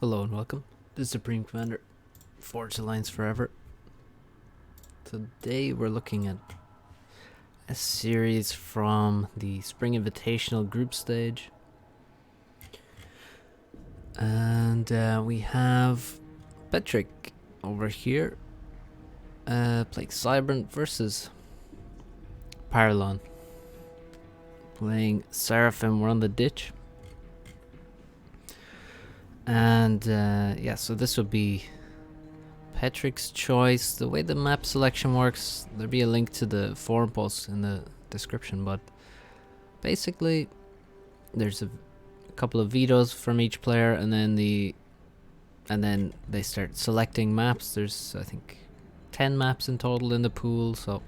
Hello and welcome. This is Supreme Commander, Forge Alliance Forever. Today we're looking at a series from the Spring Invitational group stage. And we have Petric over here playing Cybrant versus Paralon. Playing Seraphim, we're on the ditch. And yeah, so this would be Petric's choice. The way the map selection works, there'll be a link to the forum post in the description, but basically there's a couple of vetoes from each player, and then they start selecting maps. There's, I think, 10 maps in total in the pool, so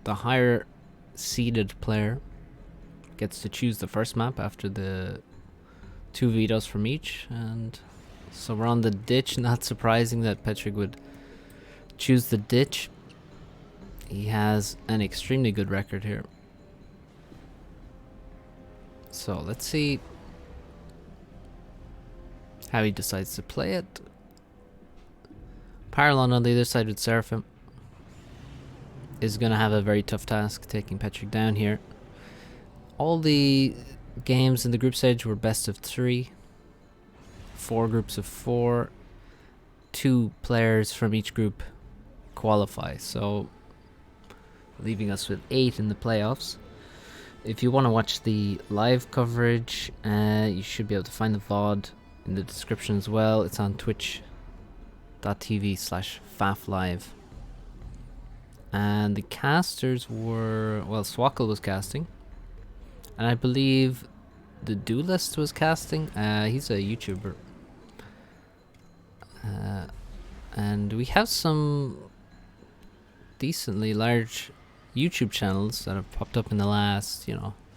the higher seeded player gets to choose the first map after the 2 vetoes from each. And so we're on the ditch. Not surprising that Petric would choose the ditch. He has an extremely good record here. So let's see how he decides to play it. Paralon on the other side with Seraphim is going to have a very tough task taking Petric down here. All the games in the group stage were best of 3, 4 groups of 4, 2 players from each group qualify, so leaving us with 8 in the playoffs. If you want to watch the live coverage, you should be able to find the VOD in the description as well. It's on twitch.tv/faflive. And the casters were, well, Swackle was casting, and I believe the Duelist was casting. He's a YouTuber. And we have some decently large YouTube channels that have popped up in the last,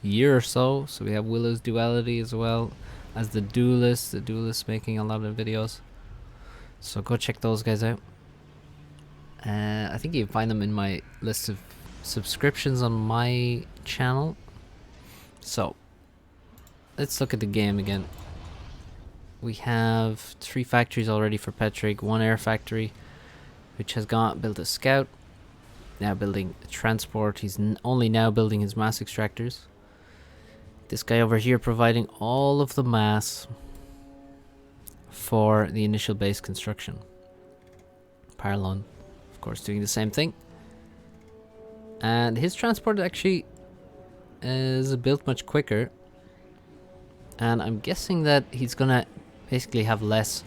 year or so. So we have Willow's Duality as well as the Duelist. The Duelist making a lot of videos. So go check those guys out. I think you can find them in my list of subscriptions on my channel. So let's look at the game again. We have 3 factories already for Petric. 1 air factory, which has built a scout. Now building a transport. He's only now building his mass extractors. This guy over here providing all of the mass for the initial base construction. Paralon, of course, doing the same thing. And his transport actually is built much quicker. And I'm guessing that he's gonna basically have less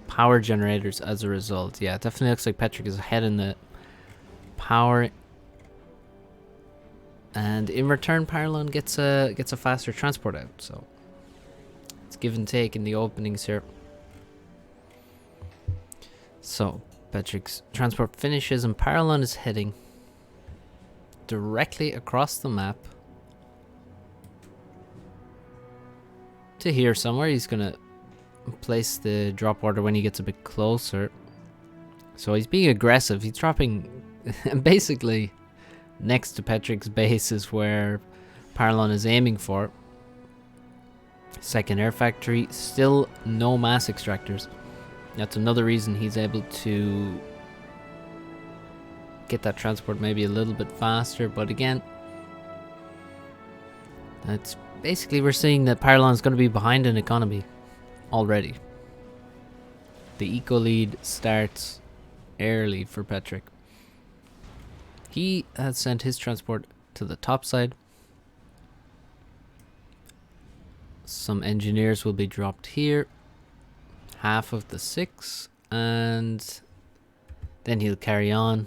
power generators as a result. Yeah, it definitely looks like Petric is ahead in the power. And in return, Paralon gets a faster transport out. So it's give and take in the openings here. So Petric's transport finishes, and Paralon is heading directly across the map to here somewhere. He's gonna place the drop order when he gets a bit closer. So he's being aggressive. He's dropping basically next to Petric's base is where Paralon is aiming for. Second air factory, still no mass extractors. That's another reason he's able to get that transport maybe a little bit faster. But again, that's basically, we're seeing that Paralon is going to be behind in economy already. The eco lead starts early for Petric. He has sent his transport to the top side. Some engineers will be dropped here. Half of the 6. And then he'll carry on.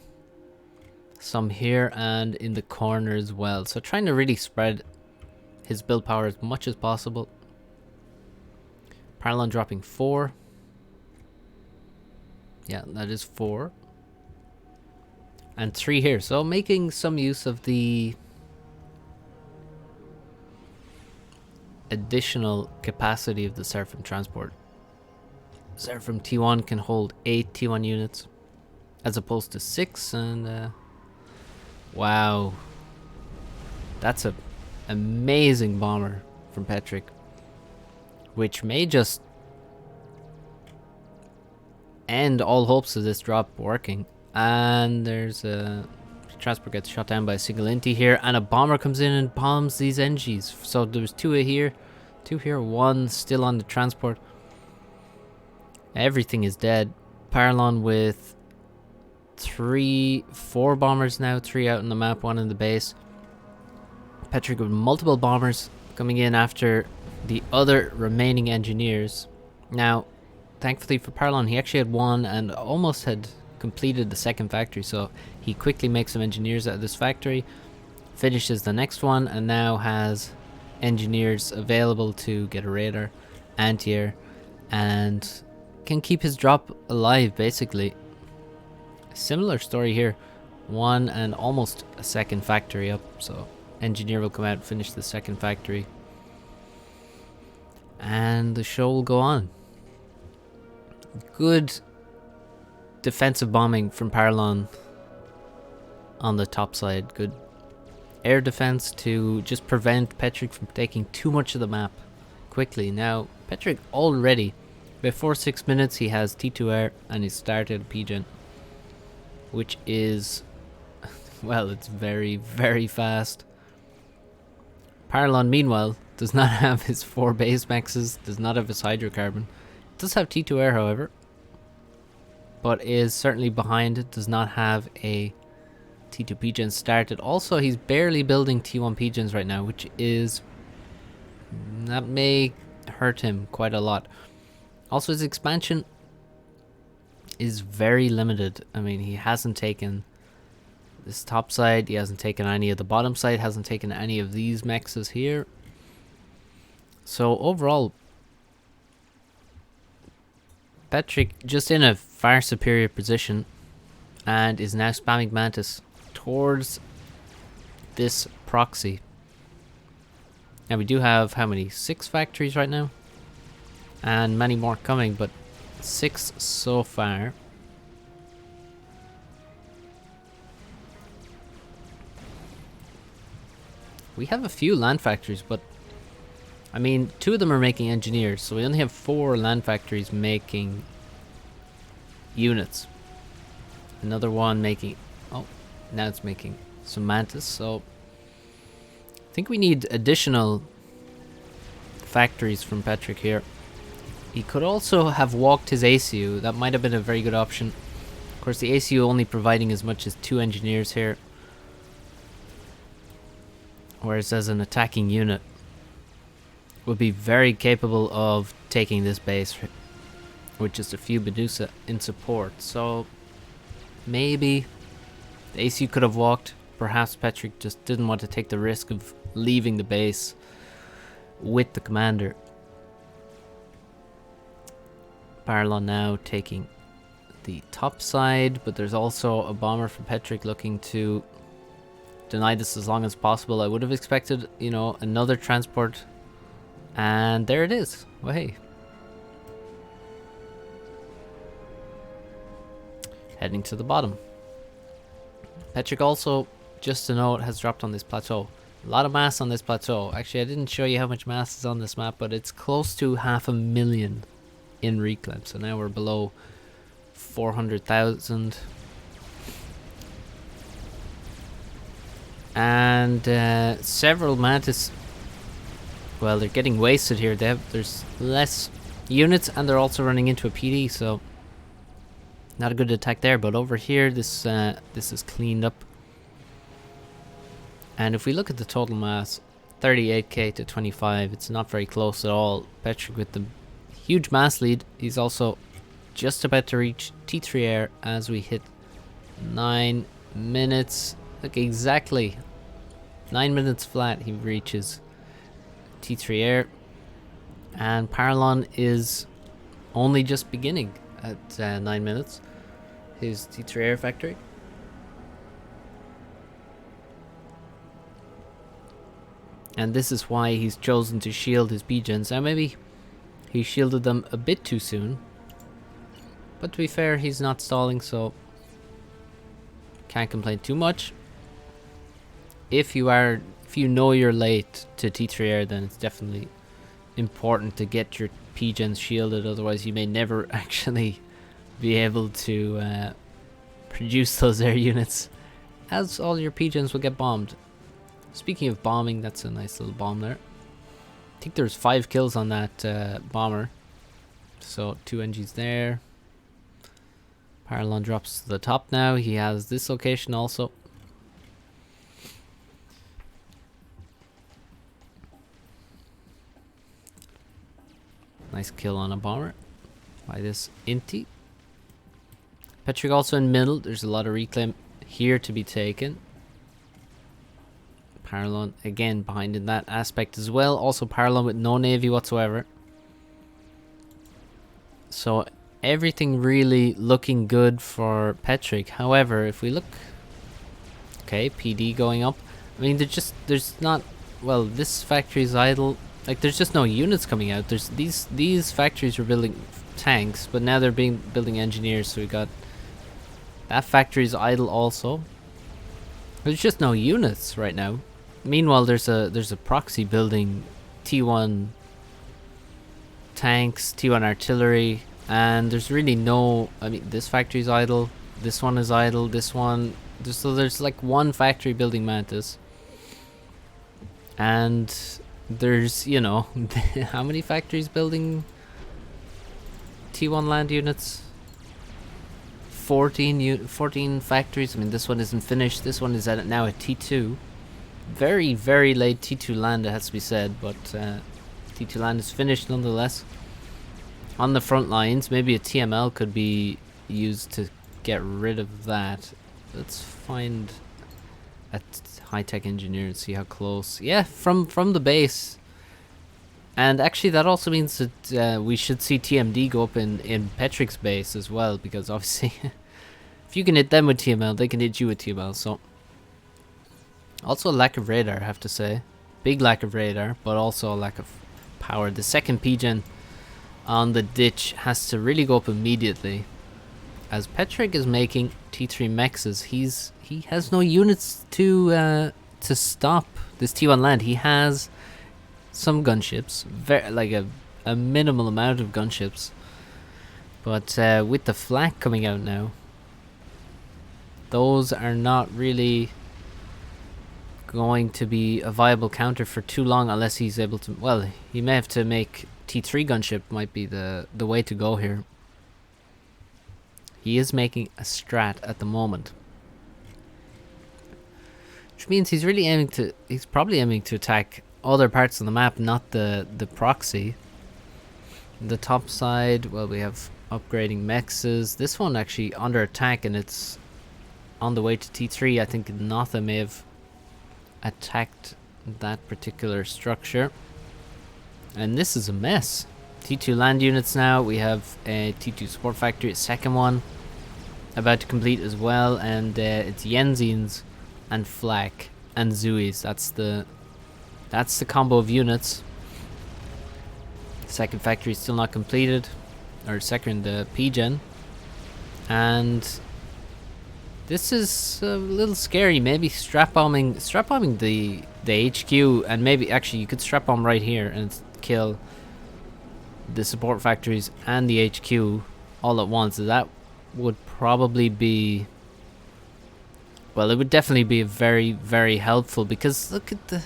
Some here and in the corner as well. So trying to really spread his build power as much as possible. Paralon dropping 4. Yeah, that is 4. And 3 here. So making some use of the additional capacity of the Seraphim transport. Seraphim T1 can hold 8 T1 units as opposed to 6. And wow, that's a amazing bomber from Petric, which may just end all hopes of this drop working. And there's a transport gets shot down by a single inti here, and a bomber comes in and bombs these NGs. So there's two here, one still on the transport. Everything is dead. Paralon with 4 bombers now, 3 out on the map, 1 in the base. Petric with multiple bombers coming in after the other remaining engineers. Now, thankfully for Paralon, he actually had 1 and almost had completed the second factory, so he quickly makes some engineers out of this factory, finishes the next one, and now has engineers available to get a radar, anti-air, and can keep his drop alive basically. Similar story here, 1 and almost a second factory up, so engineer will come out and finish the second factory, and the show will go on. Good defensive bombing from Paralon on the top side. Good air defense to just prevent Petric from taking too much of the map quickly. Now, Petric already, before 6 minutes, he has T2 air and he's started a PGen, which is, well, it's very, very fast. Paralon, meanwhile, does not have his 4 base maxes, does not have his hydrocarbon. Does have T2 air, however, but is certainly behind it, does not have a T2 PGen started. Also, he's barely building T1 PGens right now, which is, that may hurt him quite a lot. Also, his expansion is very limited. I mean, he hasn't taken this top side, he hasn't taken any of the bottom side, hasn't taken any of these mexes here. So overall, Petric just in a far superior position and is now spamming Mantis towards this proxy. Now we do have how many? 6 factories right now, and many more coming, but 6 so far. We have a few land factories, but I mean, 2 of them are making engineers, so we only have 4 land factories making units. Another one making, oh, now it's making some Mantis, so I think we need additional factories from Petric here. He could also have walked his ACU, that might have been a very good option. Of course, the ACU only providing as much as 2 engineers here, whereas as an attacking unit would be very capable of taking this base with just a few Medusa in support. So maybe the ACU could have walked. Perhaps Petric just didn't want to take the risk of leaving the base with the commander. Paralon now taking the top side, but there's also a bomber from Petric looking to deny this as long as possible. I would have expected, you know, another transport, and there it is. Well, hey, heading to the bottom. Petric also, just to note, has dropped on this plateau. A lot of mass on this plateau. Actually, I didn't show you how much mass is on this map, but it's close to 500,000 in reclaim. So now we're below 400,000. And several Mantis, well, they're getting wasted here. There's less units, and they're also running into a PD, so not a good attack there. But over here, this is cleaned up. And if we look at the total mass, 38k to 25, it's not very close at all. Petric with the huge mass lead. He's also just about to reach T3 air as we hit 9 minutes. Look, exactly 9 minutes flat he reaches T3 air, and Paralon is only just beginning at 9 minutes his T3 air factory. And this is why he's chosen to shield his PGens. Now maybe he shielded them a bit too soon, but to be fair, he's not stalling, so can't complain too much. If you know you're late to T3 air, then it's definitely important to get your PGens shielded, otherwise you may never actually be able to produce those air units, as all your PGens will get bombed. Speaking of bombing, that's a nice little bomb there. I think there's 5 kills on that bomber. So 2 NGs there. Paralon drops to the top now. He has this location also. Nice kill on a bomber by this Inti. Petric also in middle. There's a lot of reclaim here to be taken. Paralon again behind in that aspect as well. Also Paralon with no navy whatsoever. So everything really looking good for Petric. However, if we look, okay, PD going up. I mean, there's not, well, this factory is idle. Like, there's just no units coming out. There's these factories were building tanks, but now they're building engineers. So we got that factory's idle also. There's just no units right now. Meanwhile, there's a proxy building T1 tanks, T1 artillery, and there's really no. I mean, this factory's idle. This one is idle. This one. So there's like one factory building Mantis, and there's, you know, how many factories building T1 land units? 14 factories. I mean, this one isn't finished. This one is at now at T2. Very, very late T2 land, it has to be said, but T2 land is finished nonetheless. On the front lines, maybe a TML could be used to get rid of that. Let's find a high-tech engineer and see how close. Yeah, from the base. And actually that also means that we should see TMD go up in Petric's base as well, because obviously if you can hit them with TML, they can hit you with TML. So also a lack of radar, I have to say. Big lack of radar, but also a lack of power. The second PGen on the ditch has to really go up immediately, as Petric is making T3 mexes. He has no units to stop this T1 land. He has some gunships, like a minimal amount of gunships, but with the flak coming out now, those are not really going to be a viable counter for too long, unless he's able to. Well, he may have to make T3 gunship, might be the way to go here. He is making a strat at the moment, which means he's really aiming to. He's probably aiming to attack other parts of the map, not the proxy. The top side, well, we have upgrading mexes. This one actually under attack, and it's on the way to T3. I think Notha may have attacked that particular structure, and this is a mess. T2 land units now. We have a T2 support factory, a second one about to complete as well, and it's Yenzins and Flak and Zuis. That's the combo of units. Second factory is still not completed, or second PGen, and this is a little scary. Maybe strap bombing the HQ, and maybe actually you could strap bomb right here and kill the support factories and the HQ all at once. That would probably be, well, it would definitely be very, very helpful, because look at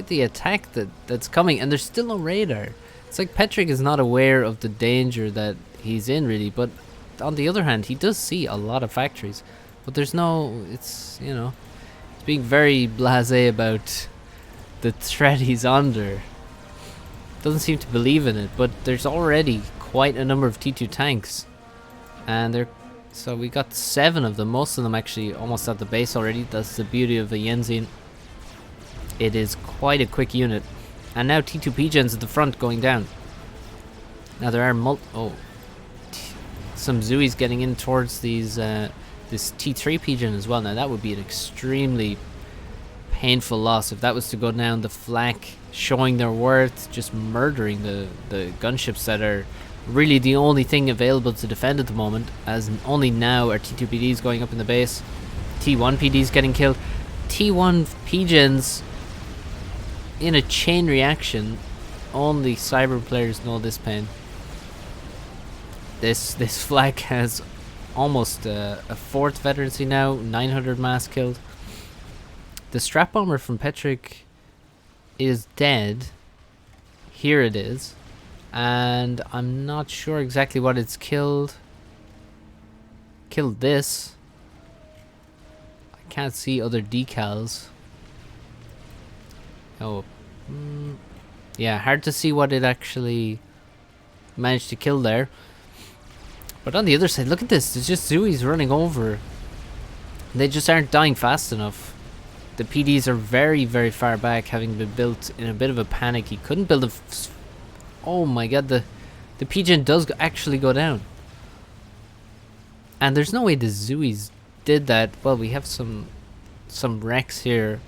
the attack that's coming, and there's still no radar. It's like Petric is not aware of the danger that he's in, really, but on the other hand, he does see a lot of factories. But there's no, it's, you know, it's being very blasé about the threat he's under. Doesn't seem to believe in it, but there's already quite a number of T2 tanks. And so we got 7 of them, most of them actually almost at the base already. That's the beauty of the Yenzin. It is quite a quick unit. And now T2 PGens at the front going down. Now there are some Zuis getting in towards these this T3 PGen as well. Now that would be an extremely painful loss if that was to go down. The flak showing their worth, just murdering the gunships that are really the only thing available to defend at the moment, as only now are T2 PDs going up in the base. T1 PDs getting killed. T1 PGens in a chain reaction. Only cyber players know this pain. This flag has almost a fourth veterancy now, 900 mass killed. The strap bomber from Petric is dead. Here it is. And I'm not sure exactly what it's killed. Killed this. I can't see other decals. Oh. Yeah, hard to see what it actually managed to kill there. But on the other side, look at this. There's just Zooies running over. They just aren't dying fast enough. The PDs are very, very far back, having been built in a bit of a panic. He couldn't build a... Oh my god, the Pigeon does actually go down. And there's no way the Zooies did that. Well, we have some wrecks here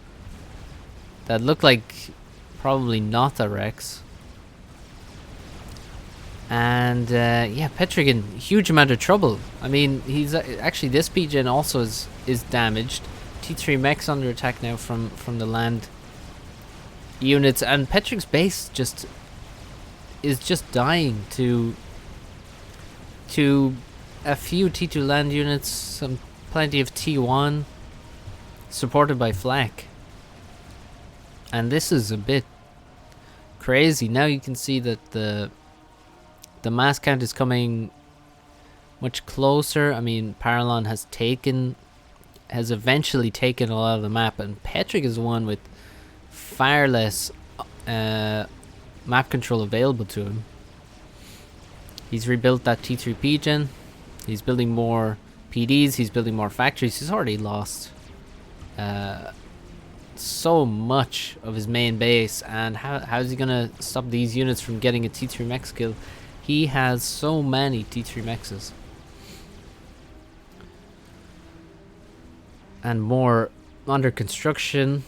that look like probably not the wrecks. And yeah, Petric in huge amount of trouble. I mean, he's actually, this Pigeon also is damaged. T3 mechs under attack now from the land units, and Petric's base is just dying to a few T2 land units, plenty of T1 supported by flak. And this is a bit crazy. Now you can see that the mass count is coming much closer. I mean, Paralon has eventually taken a lot of the map, and Petric is the one with far less map control available to him. He's rebuilt that T3 Pigeon. He's building more PDs. He's building more factories. He's already lost so much of his main base, and how's he gonna stop these units from getting a T3 mech skill? He has so many T3 mexes. And more under construction,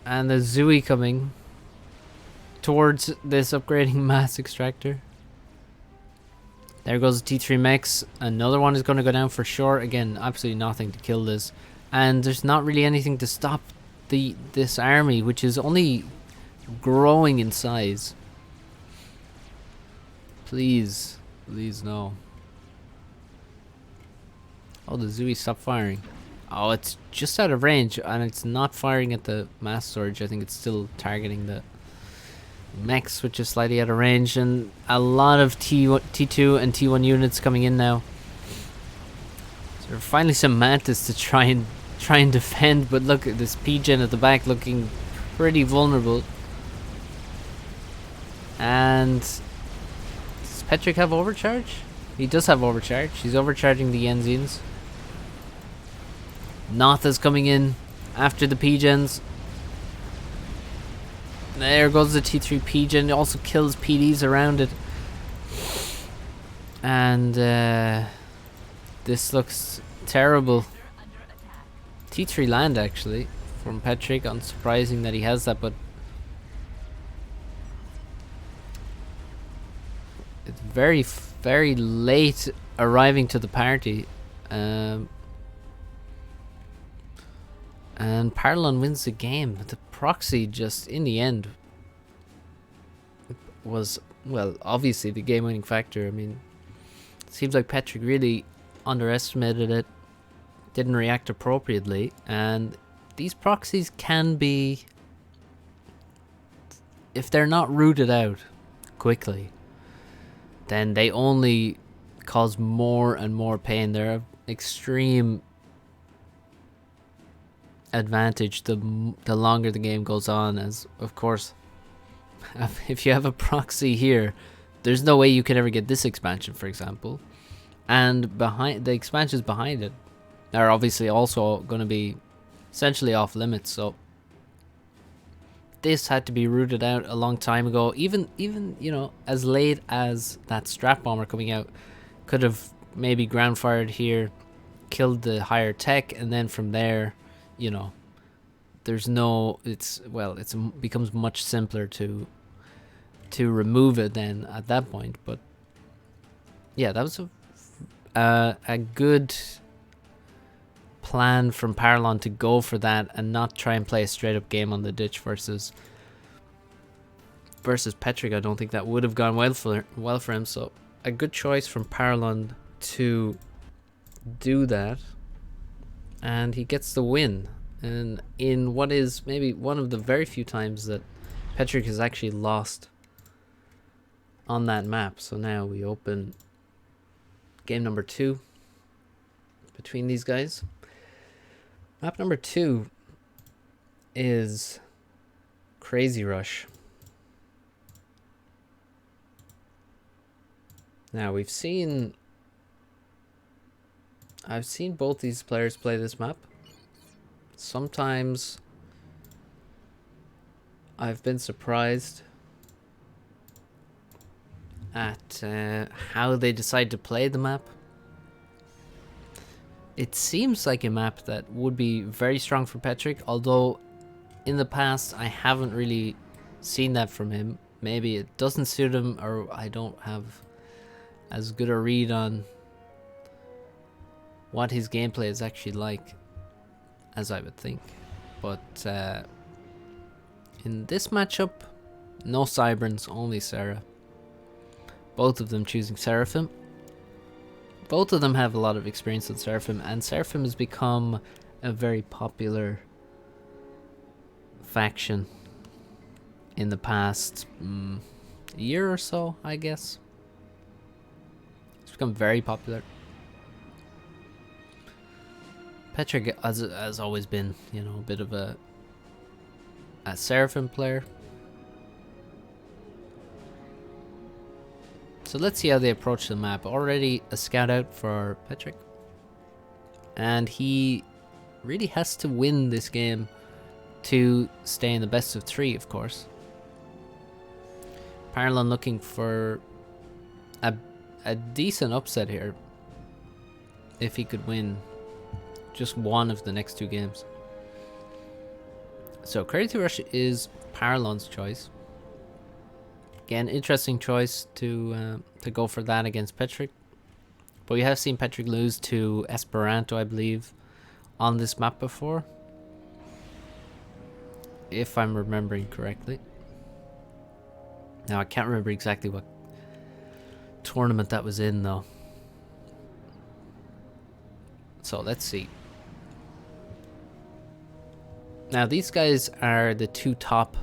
and the Zooey coming towards this upgrading mass extractor. There goes the T3 mechs. Another one is going to go down for sure. Again, absolutely nothing to kill this, and there's not really anything to stop this army, which is only growing in size. Please no. Oh, the Zooey stopped firing. Oh, it's just out of range, and it's not firing at the mass storage. I think it's still targeting the mechs, which is slightly out of range, and a lot of T2 and T1 units coming in now. So there are finally some Mantis to try and defend, but look at this Pigeon at the back looking pretty vulnerable. And does Petric have overcharge? He does have overcharge. He's overcharging the Enzians. Notha's coming in after the Pigeons. There goes the T3 Pigeon. It also kills PDs around it. And this looks terrible. T3 land actually from Petric. Unsurprising that he has that, but it's very, very late arriving to the party. And Paralon wins the game. The proxy just, in the end, was, well, obviously the game-winning factor. I mean, it seems like Petric really underestimated it, didn't react appropriately, and these proxies can be, if they're not rooted out quickly, then they only cause more and more pain. They're an extreme advantage the longer the game goes on, as of course if you have a proxy here, there's no way you can ever get this expansion, for example, and behind the expansions behind it are obviously also going to be essentially off limits. So this had to be rooted out a long time ago. Even you know, as late as that strap bomber coming out could have maybe ground fired here, killed the higher tech, and then from there, you know, there's no, it's becomes much simpler to remove it then at that point. But yeah, that was a good plan from Paralon to go for that and not try and play a straight up game on the ditch versus Petric. I don't think that would have gone well for him. So a good choice from Paralon to do that, and he gets the win. And in what is maybe one of the very few times that Petric has actually lost on that map. So now we open game number 2 between these guys. Map number 2 is Crazy Rush. Now I've seen both these players play this map. Sometimes I've been surprised at how they decide to play the map. It seems like a map that would be very strong for Petric, although in the past I haven't really seen that from him. Maybe it doesn't suit him, or I don't have as good a read on what his gameplay is actually like as I would think. But in this matchup, no Cyberns, only Sarah. Both of them choosing Seraphim. Both of them have a lot of experience with Seraphim, and Seraphim has become a very popular faction in the past year or so, I guess. It's become very popular. Petric has always been, you know, a bit of a Seraphim player. So let's see how they approach the map. Already a scout out for Petric. And he really has to win this game to stay in the best of 3, of course. Paralon looking for a decent upset here. If he could win just one of the next 2 games. So Crazy Rush is Paralon's choice. Again, interesting choice to go for that against Petric. But we have seen Petric lose to Esperanto, I believe, on this map before. If I'm remembering correctly. Now, I can't remember exactly what tournament that was in, though. So, let's see. Now, these guys are the 2 top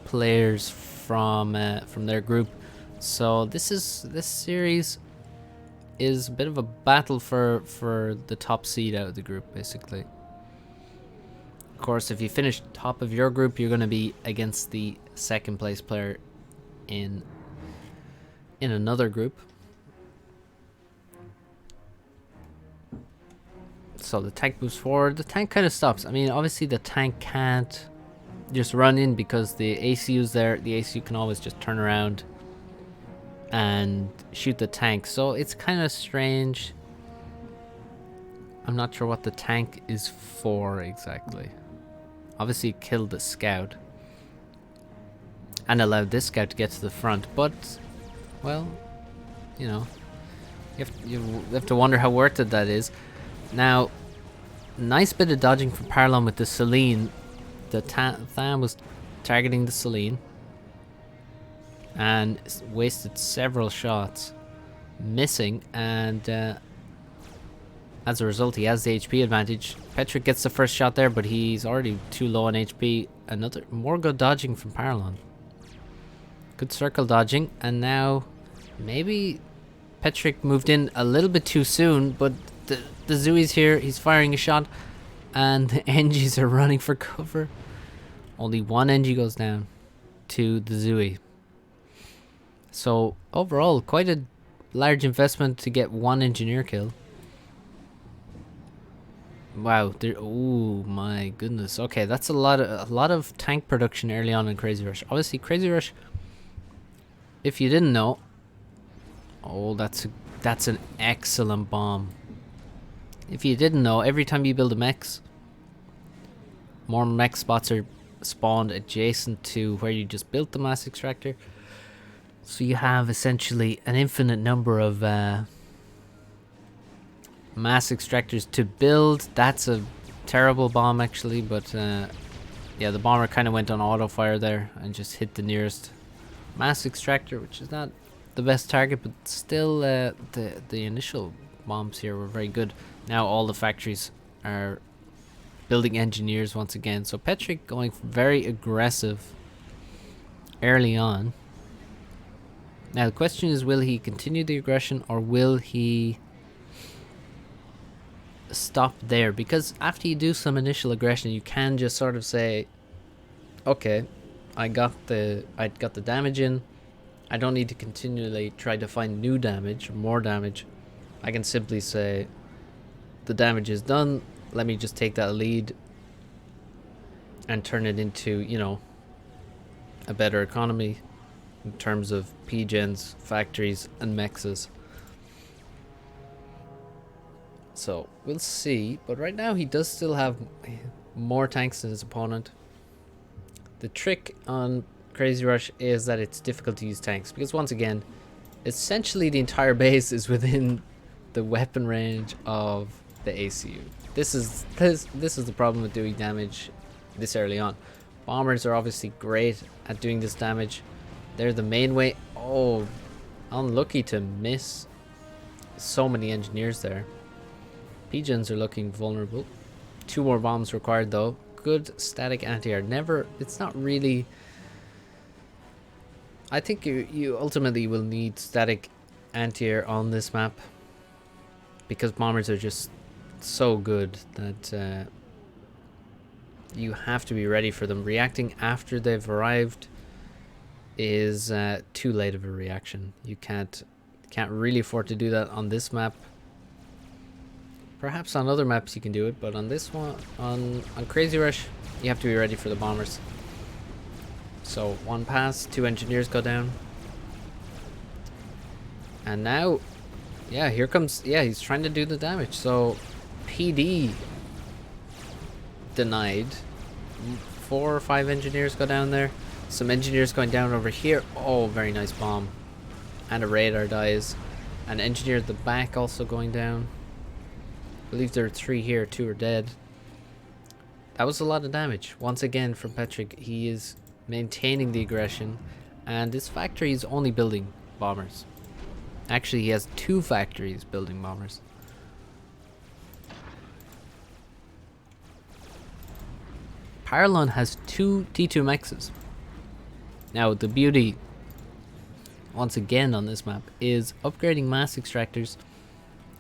players from their group, so this series is a bit of a battle for the top seed out of the group, basically. Of course, if you finish top of your group, you're going to be against the second place player in another group. So the tank moves forward. The tank kind of stops. I mean, obviously the tank can't just run in because the ACU's there. The ACU can always just turn around and shoot the tank. So it's kind of strange. I'm not sure what the tank is for exactly. Obviously it killed the scout and allowed this scout to get to the front, but well, you know, you have to wonder how worth it that is. Now, nice bit of dodging from Paralon with the Celine. The Tham was targeting the Celine and wasted several shots, missing, and as a result he has the HP advantage. Petric gets the first shot there, but he's already too low on HP. Another more good dodging from Paralon. Good circle dodging, and now maybe Petric moved in a little bit too soon, but the Zooey's here. He's firing a shot, and the NGs are running for cover. Only one NG goes down to the Zooey. So overall, quite a large investment to get one engineer kill. Wow, oh my goodness. Okay, that's a lot of tank production early on in Crazy Rush. Obviously, Crazy Rush, if you didn't know, oh, that's an excellent bomb. If you didn't know, every time you build a mechs, more mech spots are spawned adjacent to where you just built the mass extractor. So you have essentially an infinite number of mass extractors to build. That's a terrible bomb actually, but yeah, the bomber kind of went on auto fire there and just hit the nearest mass extractor, which is not the best target, but still the initial bombs here were very good. Now all the factories are building engineers once again. So Petric going very aggressive early on. Now the question is, will he continue the aggression or will he stop there? Because after you do some initial aggression, you can just sort of say, okay, I got the damage in. I don't need to continually try to find new damage or more damage. I can simply say the damage is done. Let me just take that lead and turn it into, you know, a better economy in terms of P-gens, factories, and mexes. So we'll see. But right now he does still have more tanks than his opponent. The trick on Crazy Rush is that it's difficult to use tanks because, once again, essentially the entire base is within the weapon range of the ACU. This is the problem with doing damage this early on. Bombers are obviously great at doing this damage. They're the main way. Oh, unlucky to miss so many engineers there. Pigeons are looking vulnerable. 2 more bombs required though. Good static anti-air. Never, it's not really. I think you ultimately will need static anti-air on this map because bombers are just so good that you have to be ready for them. Reacting after they've arrived is too late of a reaction. You can't really afford to do that on this map. Perhaps on other maps you can do it, but on this one, on Crazy Rush, you have to be ready for the bombers. So 1 pass, 2 engineers go down. And now, yeah, here comes, yeah, he's trying to do the damage. So PD denied. 4 or 5 engineers go down there. Some engineers going down over here. Oh, very nice bomb. And a radar dies. An engineer at the back also going down. I believe there are 3 here, 2 are dead. That was a lot of damage. Once again from Petric, he is maintaining the aggression, and this factory is only building bombers. Actually, he has 2 factories building bombers. Paralon has 2 T2 mexes. Now the beauty, once again on this map, is upgrading mass extractors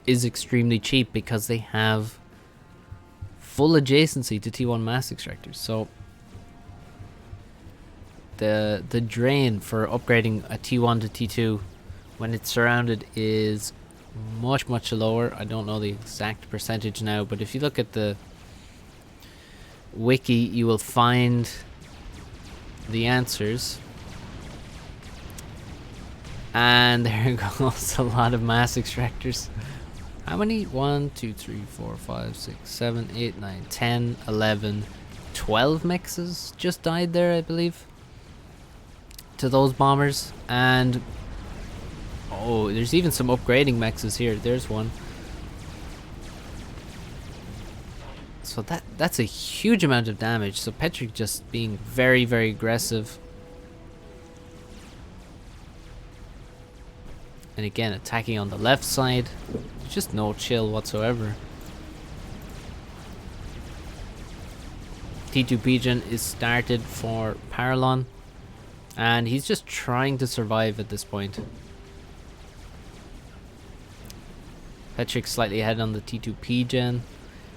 is extremely cheap because they have full adjacency to T1 mass extractors. So the drain for upgrading a T1 to T2 when it's surrounded is much lower. I don't know the exact percentage now, but if you look at the wiki, you will find the answers. And there goes a lot of mass extractors. How many? 1, 2, 3, 4, 5, 6, 7, 8, 9, 10, 11, 12 mexes just died there, I believe, to those bombers. And oh, there's even some upgrading mexes here. There's one. So that's a huge amount of damage. So Petric just being very aggressive. And again, attacking on the left side. Just no chill whatsoever. T2 Pigeon is started for Paralon. And he's just trying to survive at this point. Petric slightly ahead on the T2 Pigeon.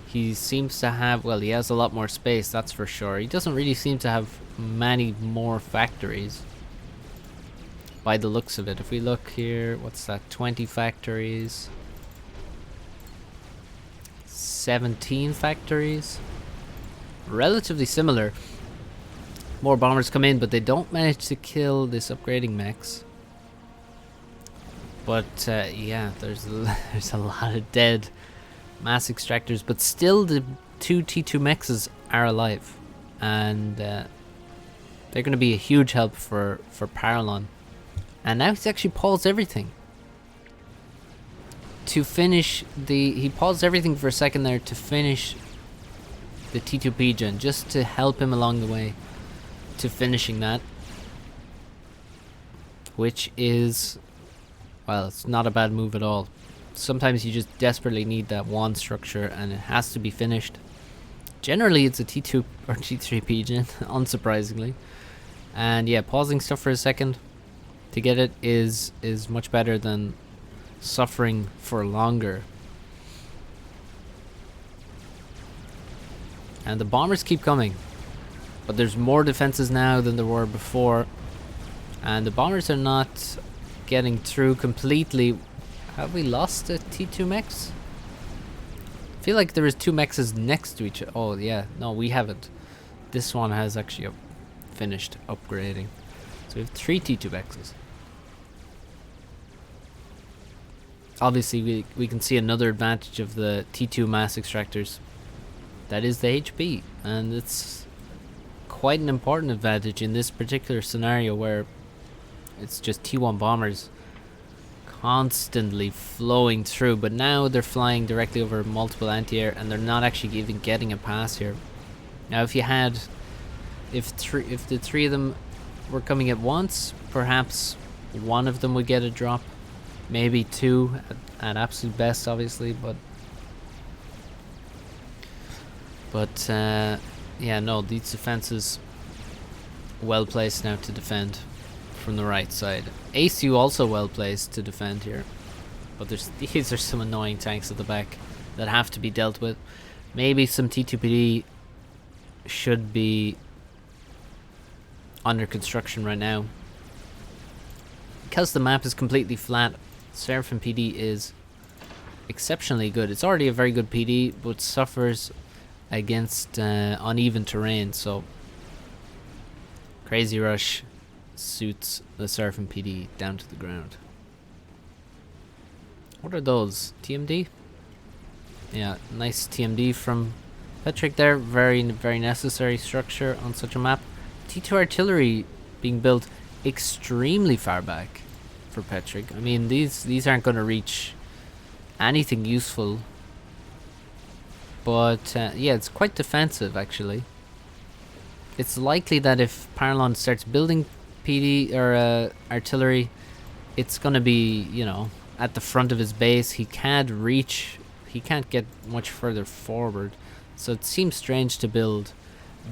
He seems to have, well, he has a lot more space, that's for sure. He doesn't really seem to have many more factories by the looks of it. If we look here, what's that? 20 factories. 17 factories. Relatively similar. More bombers come in, but they don't manage to kill this upgrading mechs. But yeah, there's a lot of dead mass extractors, but still the 2 T2 mexes are alive, and they're going to be a huge help for Paralon. And now he's actually paused everything to finish he paused everything for a second there to finish the T2 Pigeon, just to help him along the way to finishing that, which is, well, it's not a bad move at all. Sometimes you just desperately need that one structure and it has to be finished. Generally it's a T2 or T3 pigeon, unsurprisingly. And yeah, pausing stuff for a second to get it is much better than suffering for longer. And the bombers keep coming, but there's more defenses now than there were before, and the bombers are not getting through completely. Have we lost the T2 mechs? I feel like there is 2 mechs next to each other. Oh yeah, no, we haven't. This one has actually finished upgrading, so we have 3 T2 mechs. Obviously we can see another advantage of the T2 mass extractors. That is the HP, and it's quite an important advantage in this particular scenario where it's just T1 bombers constantly flowing through, but now they're flying directly over multiple anti-air and they're not actually even getting a pass here. Now if the 3 of them were coming at once, perhaps one of them would get a drop, maybe 2 at absolute best, obviously, but yeah, no, these defenses well placed now to defend from the right side. ACU also well placed to defend here, but these are some annoying tanks at the back that have to be dealt with. Maybe some T2PD should be under construction right now. Because the map is completely flat, Seraphim PD is exceptionally good. It's already a very good PD, but suffers against uneven terrain, so Crazy Rush suits the Seraphim PD down to the ground. What are those? TMD? Yeah, nice TMD from Petric there. Very necessary structure on such a map. T2 artillery being built extremely far back for Petric. I mean, these aren't going to reach anything useful, but yeah, it's quite defensive actually. It's likely that if Paralon starts building PD or artillery, it's going to be, you know, at the front of his base. He can't get much further forward, so it seems strange to build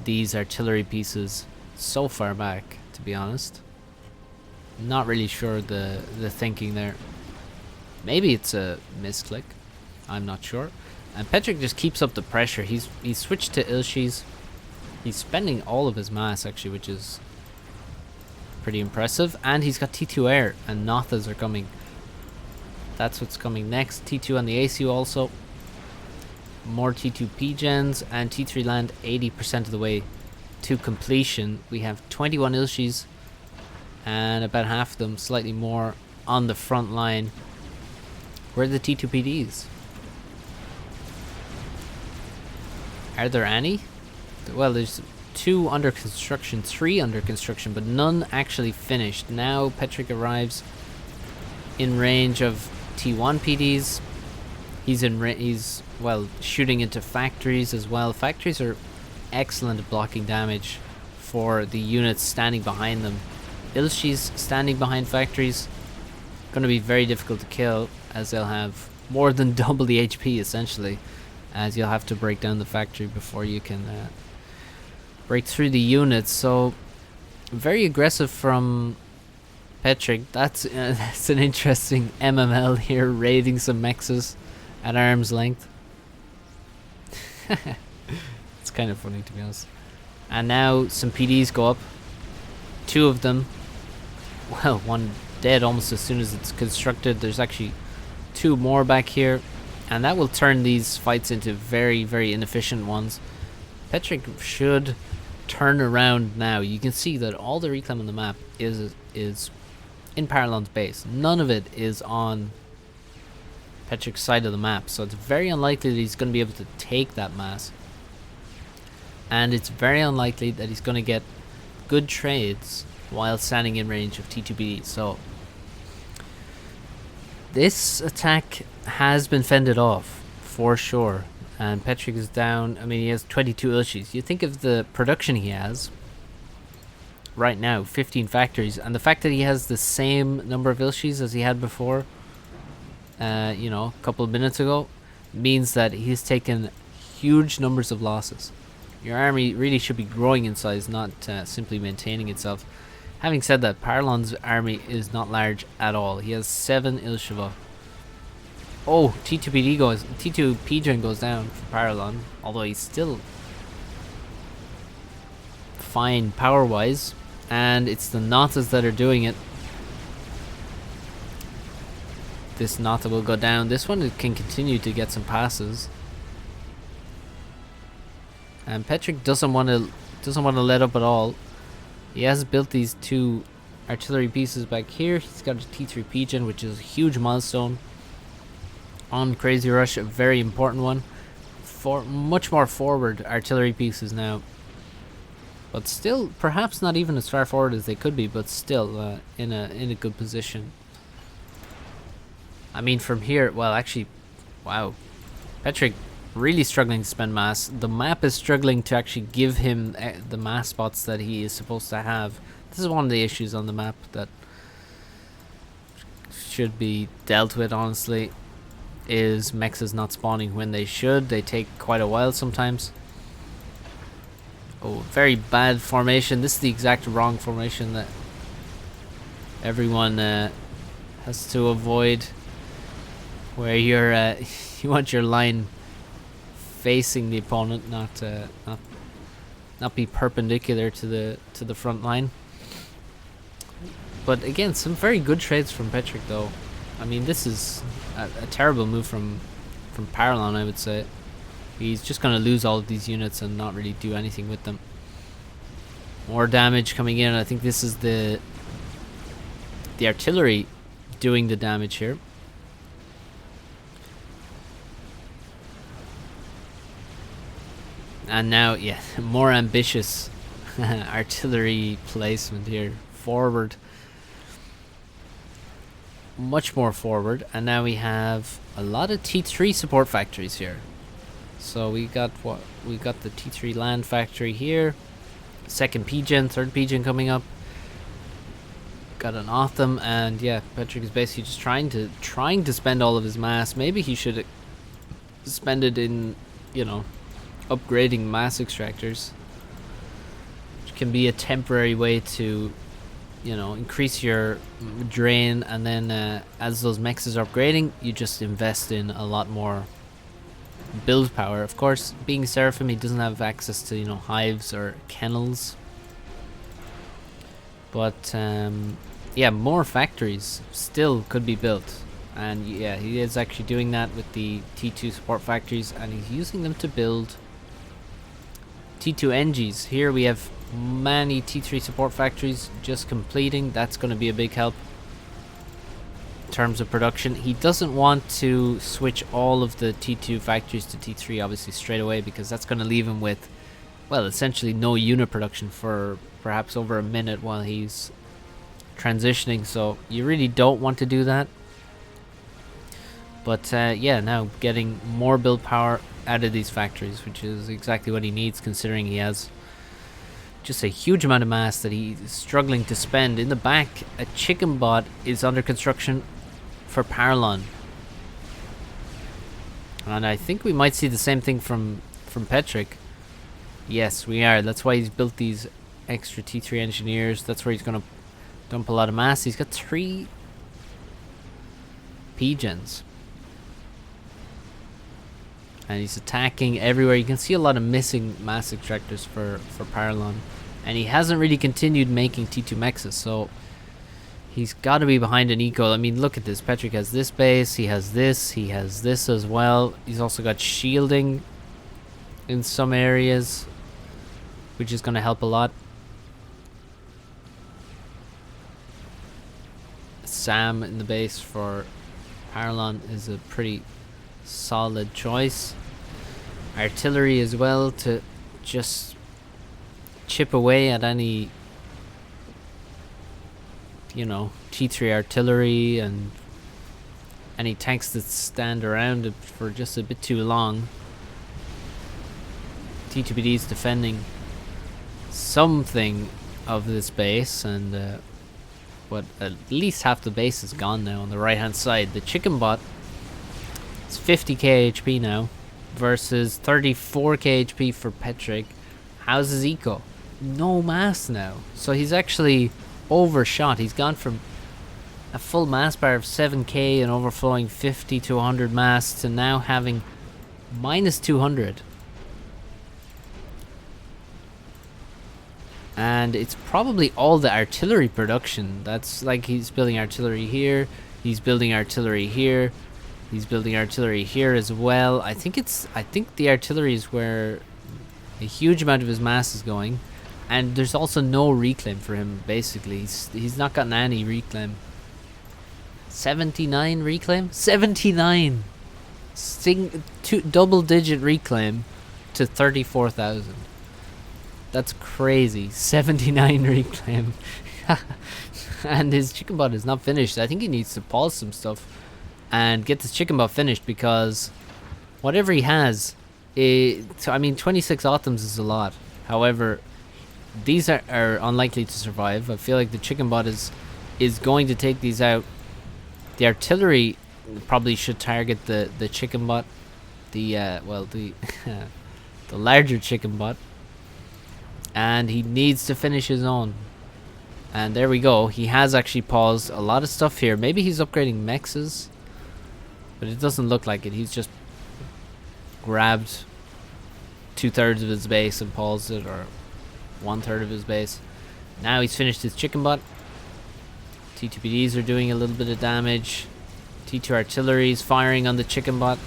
these artillery pieces so far back, to be honest. Not really sure the thinking there. Maybe it's a misclick, I'm not sure. And Petric just keeps up the pressure. He's switched to Ilshis. He's spending all of his mass actually, which is pretty impressive. And he's got T2 air and Nothas are coming. That's what's coming next. T2 on the ACU also. More T2 P-gens and T3 land 80% of the way to completion. We have 21 Ilshis and about half of them, slightly more, on the front line. Where are the T2 PDs? Are there any? Well, there's 2 under construction, 3 under construction, but none actually finished. Now Petric arrives in range of T1 PDs. He's well, shooting into factories as well. Factories are excellent at blocking damage for the units standing behind them. Ilshis standing behind factories, going to be very difficult to kill, as they'll have more than double the HP essentially, as you'll have to break down the factory before you can break through the units. So very aggressive from Petric. That's an interesting MML here, raiding some mexes at arm's length. It's kind of funny, to be honest. And now some PDs go up. 2 of them. Well, one dead almost as soon as it's constructed. There's actually 2 more back here, and that will turn these fights into very inefficient ones. Petric should turn around now. You can see that all the reclaim on the map is in Paralon's base. None of it is on Petric's side of the map, so it's very unlikely that he's going to be able to take that mass, and it's very unlikely that he's going to get good trades while standing in range of T2B. So this attack has been fended off for sure, and Petric is down. I mean, he has 22 Ilshis. You think of the production he has right now, 15 factories, and the fact that he has the same number of Ilshis as he had before, you know, a couple of minutes ago, means that he's taken huge numbers of losses. Your army really should be growing in size, not simply maintaining itself. Having said that, Paralon's army is not large at all. He has 7 Ilsheva. Oh, T2 Pigeon goes down for Paralon, although he's still fine power-wise, and it's the Natas that are doing it. This Nata will go down. This one can continue to get some passes. And Petric doesn't want to let up at all. He has built these 2 artillery pieces back here. He's got a T3 Pigeon, which is a huge milestone on Crazy Rush, a very important one. For much more forward artillery pieces now, but still perhaps not even as far forward as they could be, but still in a good position. I mean, from here, well, actually, wow, Petric really struggling to spend mass. The map is struggling to actually give him the mass spots that he is supposed to have. This is one of the issues on the map that should be dealt with, honestly, is mechs not spawning when they should. They take quite a while sometimes. Oh, very bad formation. This is the exact wrong formation that everyone has to avoid, where you're you want your line facing the opponent, not be perpendicular to the front line. But again, some very good trades from Petric, though. I mean, this is a terrible move from Paralon, I would say. He's just going to lose all of these units and not really do anything with them. More damage coming in. I think this is the artillery doing the damage here. And now, yeah, more ambitious artillery placement here. Forward. Much more forward. And now we have a lot of T3 support factories here. So we got the T3 land factory here. Second Pigeon, third Pigeon coming up. Got an Otham, and yeah, Petric is basically just trying to spend all of his mass. Maybe he should spend it in, you know, upgrading mass extractors, which can be a temporary way to, you know, increase your drain, and then as those mechs are upgrading, you just invest in a lot more build power. Of course, being Seraphim, he doesn't have access to, you know, hives or kennels, but yeah, more factories still could be built, and yeah, he is actually doing that with the T2 support factories, and he's using them to build T2 NGs. Here we have many T3 support factories just completing. That's going to be a big help in terms of production. He doesn't want to switch all of the T2 factories to T3 obviously straight away, because that's going to leave him with, well, essentially no unit production for perhaps over a minute while he's transitioning. So you really don't want to do that. But yeah, now getting more build power out of these factories, which is exactly what he needs, considering he has just a huge amount of mass that he's struggling to spend. In the back, a chicken bot is under construction for Paralon, and I think we might see the same thing from Petric. Yes, we are. That's why he's built these extra T3 engineers. That's where he's going to dump a lot of mass. He's got 3 pigeons, and he's attacking everywhere. You can see a lot of missing mass extractors for Paralon, and he hasn't really continued making T2 mexes, so he's got to be behind an eco. I mean, look at this. Petric has this base, he has this as well. He's also got shielding in some areas, which is going to help a lot. Sam in the base for Paralon is a pretty solid choice. Artillery as well to just chip away at any, you know, T3 artillery and any tanks that stand around it for just a bit too long. T2PD is defending something of this base, and but at least half the base is gone now on the right hand side. The chicken bot It's 50k HP now versus 34k HP for Petric. How's his eco? No mass now. So he's actually overshot. He's gone from a full mass bar of 7k and overflowing 50 to 100 mass to now having minus 200. And it's probably all the artillery production. That's like he's building artillery here, he's building artillery here, he's building artillery here as well. I think the artillery is where a huge amount of his mass is going. And there's also no reclaim for him, basically. He's not gotten any reclaim. 79 reclaim? 79! Double digit reclaim to 34,000. That's crazy. 79 reclaim. And his chicken bot is not finished. I think he needs to pause some stuff and get this chicken bot finished, because whatever he has, I mean, 26 autumns is a lot. However, these are unlikely to survive. I feel like the chicken bot is going to take these out. The artillery probably should target the chicken bot, the the larger chicken bot, and he needs to finish his own. And there we go. He has actually paused a lot of stuff here. Maybe he's upgrading mexes, but it doesn't look like it. He's just grabbed 2/3 of his base and paused it, or 1/3 of his base. Now he's finished his chicken bot. T2PDs are doing a little bit of damage. T2 artillery is firing on the chicken bot,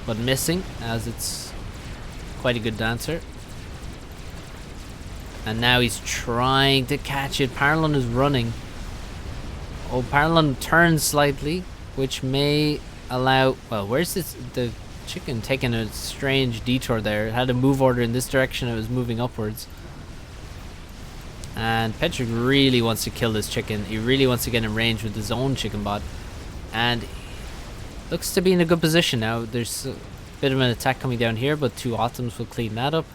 but missing, as it's quite a good dancer. And now he's trying to catch it. Paralon is running. Oh, Paralon turns slightly, which may allow... Well, where's this? The chicken taking a strange detour there. It had a move order in this direction. It was moving upwards. And Petric really wants to kill this chicken. He really wants to get in range with his own chicken bot. And looks to be in a good position now. There's a bit of an attack coming down here, but 2 autumns will clean that up.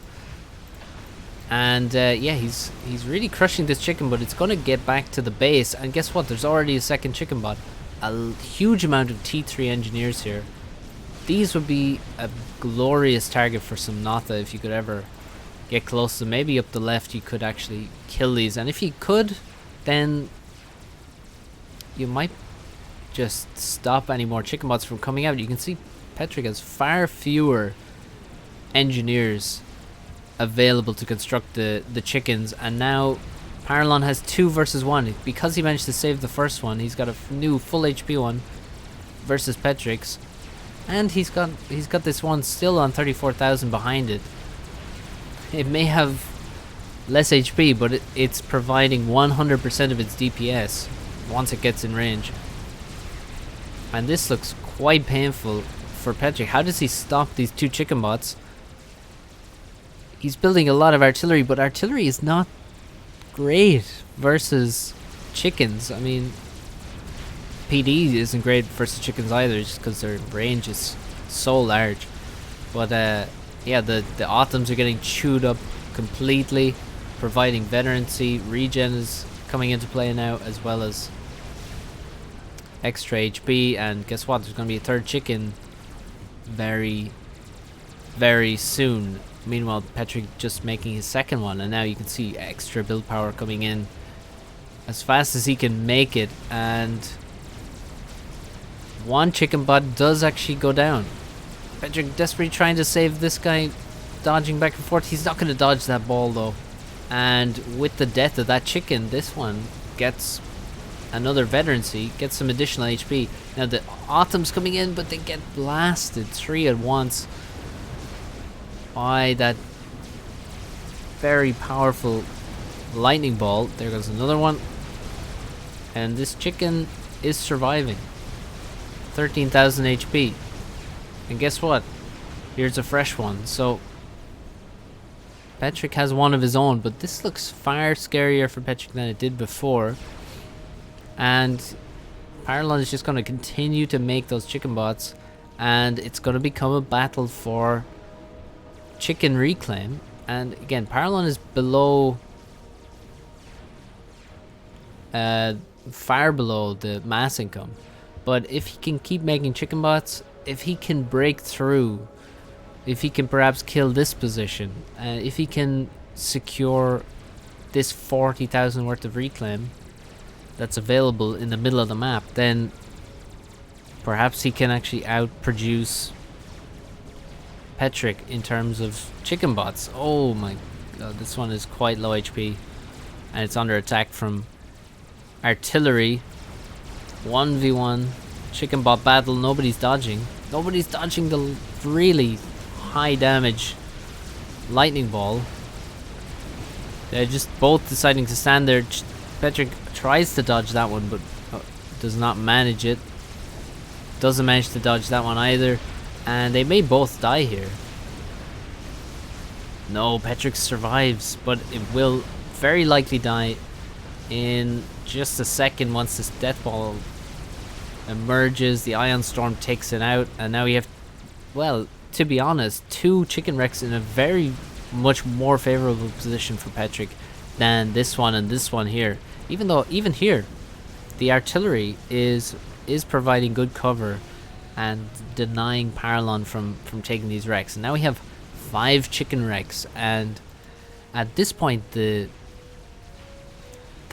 And yeah, he's really crushing this chicken, but it's going to get back to the base. And guess what? There's already a second chicken bot. A huge amount of T3 engineers here. These would be a glorious target for some Notha if you could ever get close to. Maybe up the left you could actually kill these, and if you could, then you might just stop any more chicken bots from coming out. You can see Petric has far fewer engineers available to construct the chickens, and now Paralon has 2 versus 1 because he managed to save the first one. He's got a new full HP one versus Petric's, and he's got this one still on 34,000 behind it. It may have less HP, but it's providing 100% of its DPS once it gets in range. And this looks quite painful for Petric. How does he stop these 2 chicken bots? He's building a lot of artillery, but artillery is not great versus chickens. I mean, PD isn't great versus chickens either, just because their range is so large. But yeah, the autumns are getting chewed up completely, providing veterancy. Regen is coming into play now, as well as extra HP. And guess what? There's going to be a 3rd chicken very, very soon. Meanwhile, Petric just making his 2nd one, and now you can see extra build power coming in as fast as he can make it. And 1 chicken bot does actually go down. Petric desperately trying to save this guy, dodging back and forth. He's not going to dodge that ball though. And with the death of that chicken, this one gets another veterancy, gets some additional HP. Now the autumn's coming in, but they get blasted 3 at once by that very powerful lightning ball. There goes another one. And this chicken is surviving. 13,000 HP. And guess what? Here's a fresh one. So Petric has one of his own, but this looks far scarier for Petric than it did before. And Paralon is just going to continue to make those chicken bots, and it's going to become a battle for chicken reclaim. And again, Paralon is below, far below the mass income. But if he can keep making chicken bots, if he can break through, if he can perhaps kill this position, if he can secure this 40,000 worth of reclaim that's available in the middle of the map, then perhaps he can actually outproduce Petric in terms of chicken bots. Oh my god, this one is quite low HP. And it's under attack from artillery. 1v1 chicken bot battle. Nobody's dodging. Nobody's dodging the really high damage lightning ball. They're just both deciding to stand there. Petric tries to dodge that one, but does not manage it. Doesn't manage to dodge that one either. And they may both die here. No, Petric survives, but it will very likely die in just a second once this death ball emerges. The Ion Storm takes it out, and now we have, well, to be honest, 2 chicken wrecks in a very much more favorable position for Petric than this one and this one here. Even though even here the artillery is providing good cover and denying Paralon from taking these wrecks. And now we have 5 chicken wrecks, and at this point the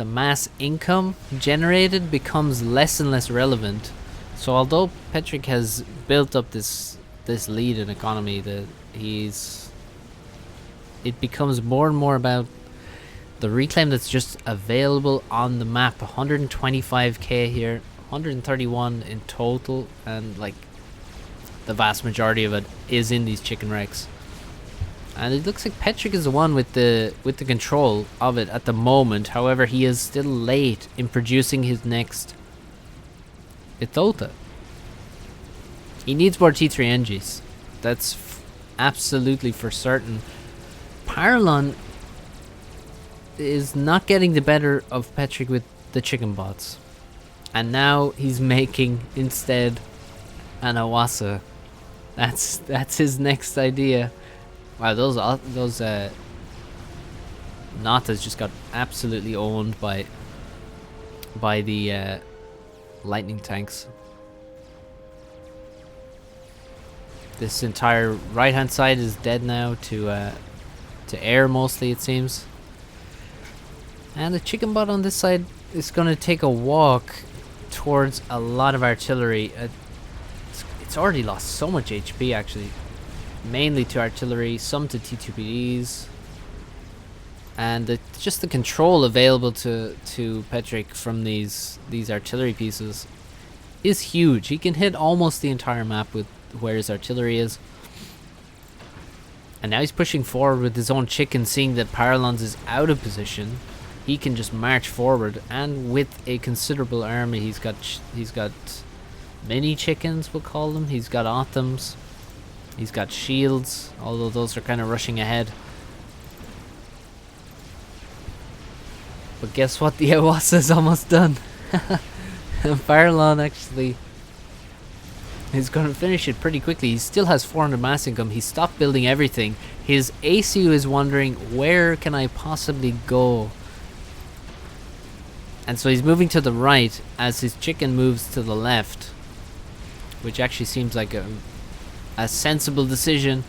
mass income generated becomes less and less relevant. So although Petric has built up this lead in economy, that it becomes more and more about the reclaim that's just available on the map. 125k here, 131 in total, and like the vast majority of it is in these chicken wrecks. And it looks like Petric is the one with the control of it at the moment. However, he is still late in producing his next Ithota. He needs more T3 NGs. That's absolutely for certain. Paralon is not getting the better of Petric with the chicken bots. And now he's making instead an Awasa. That's his next idea. Wow, those Natas just got absolutely owned by the lightning tanks. This entire right hand side is dead now to air mostly, it seems. And the chicken bot on this side is going to take a walk towards a lot of artillery. It's already lost so much HP actually. Mainly to artillery, some to T2PDs. And just the control available to Petric from these artillery pieces is huge. He can hit almost the entire map with where his artillery is. And now he's pushing forward with his own chicken, seeing that Paralon's is out of position. He can just march forward, and with a considerable army, he's got mini chickens, we'll call them. He's got Othams. He's got shields, although those are kind of rushing ahead. But guess what? The Awasa is almost done. Paralon actually is going to finish it pretty quickly. He still has 400 mass income. He stopped building everything. His ACU is wondering, where can I possibly go? And so he's moving to the right as his chicken moves to the left, which actually seems like a sensible decision.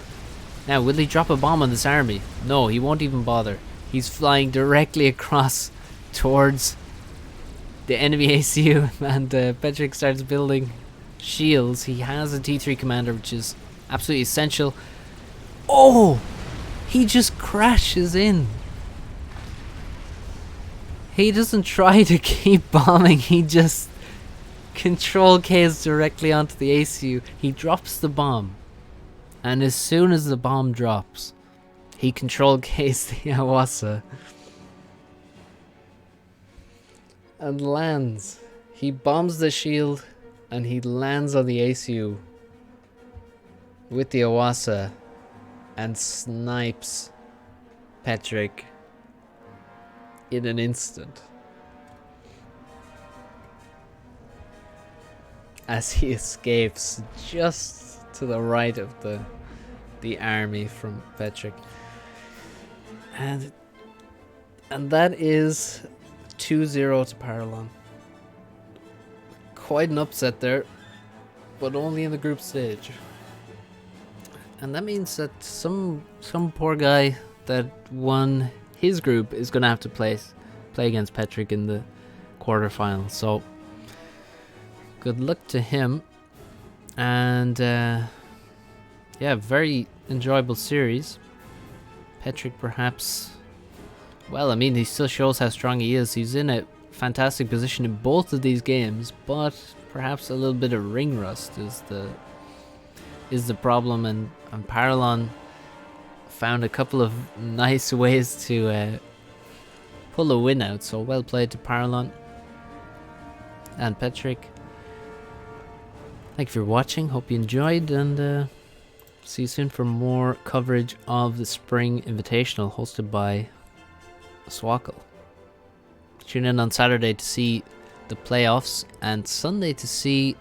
Now, will he drop a bomb on this army? No, he won't even bother. He's flying directly across towards the enemy ACU, and Petric starts building shields. He has a T3 commander, which is absolutely essential. Oh! He just crashes in. He doesn't try to keep bombing, he just control Ks directly onto the ACU. He drops the bomb, and as soon as the bomb drops, he control Ks the Awasa and lands. He bombs the shield and he lands on the ACU with the Awasa and snipes Petric in an instant as he escapes just to the right of the army from Petric. And that is 2-0 to Paralon. quite an upset there, but only in the group stage. And that means that some poor guy that won his group is going to have to play against Petric in the quarterfinals. So good luck to him. And yeah, very enjoyable series. Petric perhaps, well, I mean, he still shows how strong he is. He's in a fantastic position in both of these games, but perhaps a little bit of ring rust is the problem. And Paralon found a couple of nice ways to pull a win out. So well played to Paralon and Petric. Thank you for watching. Hope you enjoyed, and see you soon for more coverage of the Spring Invitational hosted by Swackle. Tune in on Saturday to see the playoffs, and Sunday to see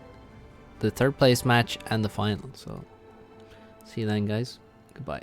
the third place match and the final. So see you then, guys. Goodbye.